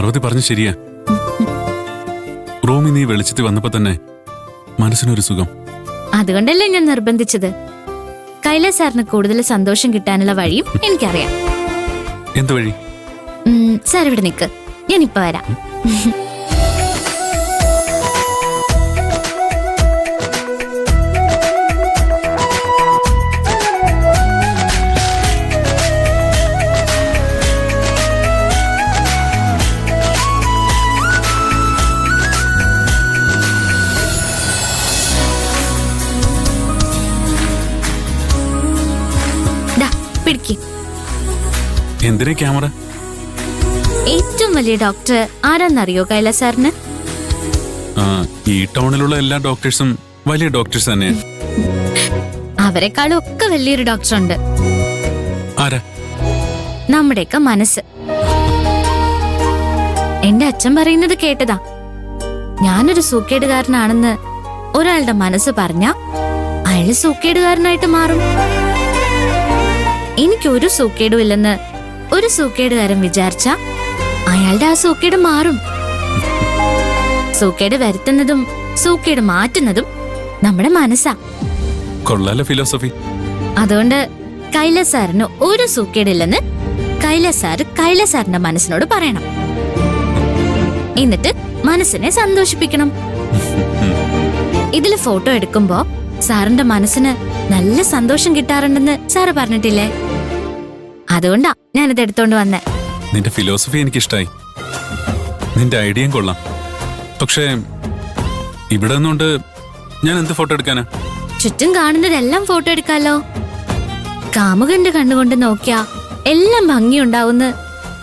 പാർവതി പറഞ്ഞു ശരിയാ. റൂമിൽ നീ വെളിച്ചത്തിൽ വന്നപ്പോ തന്നെ മനസ്സിനൊരു സുഖം. അതുകൊണ്ടല്ലേ ഞാൻ നിർബന്ധിച്ചത്. കൈലാസ് സാറിന് കൂടുതൽ സന്തോഷം കിട്ടാനുള്ള വഴിയും എനിക്കറിയാം. എന്ത് വഴി? സാർ ഇവിടെ നിൽക്ക്, ഞാനിപ്പോ വരാം. എന്തിനാ ക്യാമറ? ഏറ്റവും വലിയ ഡോക്ടർ ആരാന്നറിയോ കൈലാസ് സാറിന്? ഈ ടൗണിലുള്ള എല്ലാ ഡോക്ടേഴ്സും വലിയ ഡോക്ടേഴ്സ് തന്നെയാണ്. അവരെക്കാളും ഒക്കെ വലിയൊരു ഡോക്ടർ ഉണ്ട്. ആരാ? നമ്മുടെയൊക്കെ മനസ്സ്. എന്റെ അച്ഛൻ പറയുന്നത് കേട്ടതാ. ഞാനൊരു സൂക്കേടുകാരനാണെന്ന് ഒരാളുടെ മനസ്സ് പറഞ്ഞ അയാള് സൂക്കേടുകാരനായിട്ട് മാറും. എനിക്കൊരു സൂക്കേടും ഇല്ലെന്ന് ഒരു സൂക്കേടുകാരൻ വിചാരിച്ച അയാളുടെ ആ സൂക്കേട് മാറും. സൂക്കേട് വരുത്തുന്നതും സൂക്കേട് മാറ്റുന്നതും നമ്മുടെ മനസ്സാ. കൊള്ളാല ഫിലോസഫി. അതുകൊണ്ട് കൈലാസ് സാറിന് ഒരു സൂക്കേടില്ലെന്ന് കൈലാസ് സാറിന്റെ മനസ്സിനോട് പറയണം. എന്നിട്ട് മനസ്സിനെ സന്തോഷിപ്പിക്കണം. ഇതില് ഫോട്ടോ എടുക്കുമ്പോ സാറിന്റെ മനസ്സിന് നല്ല സന്തോഷം കിട്ടാറുണ്ടെന്ന് സാറ് പറഞ്ഞിട്ടില്ലേ? അതുകൊണ്ടാ ഞാനിത് എടുത്തോണ്ട് വന്നേ. നിന്റെ ഫിലോസഫി എനിക്കിഷ്ടായി. നിന്റെ ഐഡിയയും കൊള്ളാം. പക്ഷേ ഇവിടെ നിന്നുകൊണ്ട് ഞാൻ എന്ത് ഫോട്ടോ എടുക്കാനാ? ചുറ്റും കാണുന്നതെല്ലാം ഫോട്ടോ എടുക്കാലോ. കാമുകന്റെ കണ്ണുകൊണ്ട് നോക്കിയാ എല്ലാം ഭംഗിയുണ്ടാവുന്ന്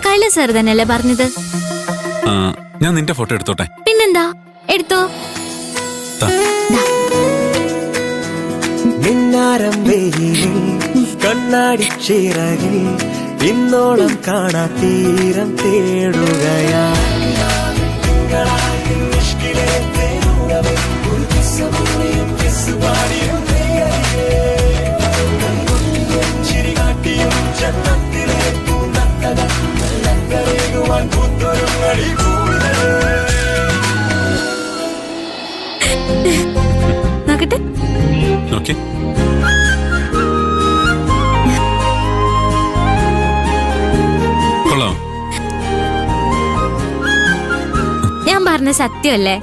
കൈലാസ് സാർ തന്നെയല്ലേ പറഞ്ഞത്? ഞാൻ നിന്റെ ഫോട്ടോ എടുത്തോട്ടെ. പിന്നെന്താ, എടുത്തോ. കണ്ണാടി ചിറകിൽ ഇന്നോളം കാണാ തീരം തേടുകയാ. നോക്കട്ടെ. ഓക്കേ. ഞാൻ പറഞ്ഞ സത്യമല്ലേ?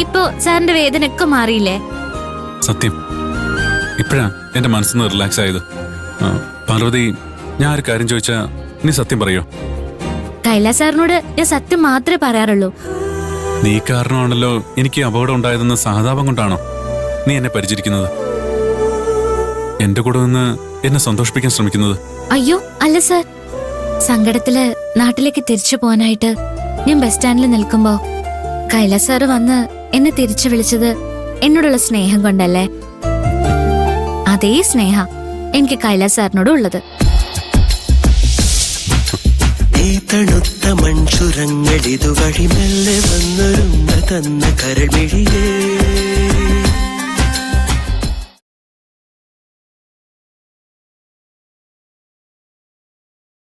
ഇപ്പോ സാറിന്റെ വേദന ഒക്കെ മാറിയില്ലേ? സത്യം. ഇപ്പഴാ എന്റെ മനസ്സിന്ന് റിലാക്സ് ആയത്. പാർവതി, ഞാൻ ഒരു കാര്യം ചോദിച്ചാ നീ സത്യം പറയോ? കൈലാസ് സാറിനോട് ഞാൻ സത്യം മാത്രമേ പറയാറുള്ളൂ. നീ കാരണമാണല്ലോ എനിക്ക് അപകടം ഉണ്ടായതെന്ന് സഹതാപം കൊണ്ടാണോ നീ എന്നെ പരിചരിക്കുന്നത്? എന്റെ കൂടെ നിന്ന് എന്നെ സന്തോഷിപ്പിക്കാൻ ശ്രമിക്കുന്നത്? അയ്യോ അല്ല സാർ. സങ്കടത്തില് നാട്ടിലേക്ക് തിരിച്ചു പോകാനായിട്ട് ഞാൻ ബസ് സ്റ്റാൻഡിൽ നിൽക്കുമ്പോ കൈലാസ് സാറ് വന്ന് എന്നെ തിരിച്ചു വിളിച്ചത് എന്നോടുള്ള സ്നേഹം കൊണ്ടല്ലേ? അതേ സ്നേഹ എനിക്ക് കൈലാസ് സാറിനോട് ഉള്ളത്. ഈ തണുത്ത മൺചുരങ്ങൾ ഇതുവഴി മെല്ലെ വന്നൊരുങ്ങ തന്ന കരൾമിഴിയേ.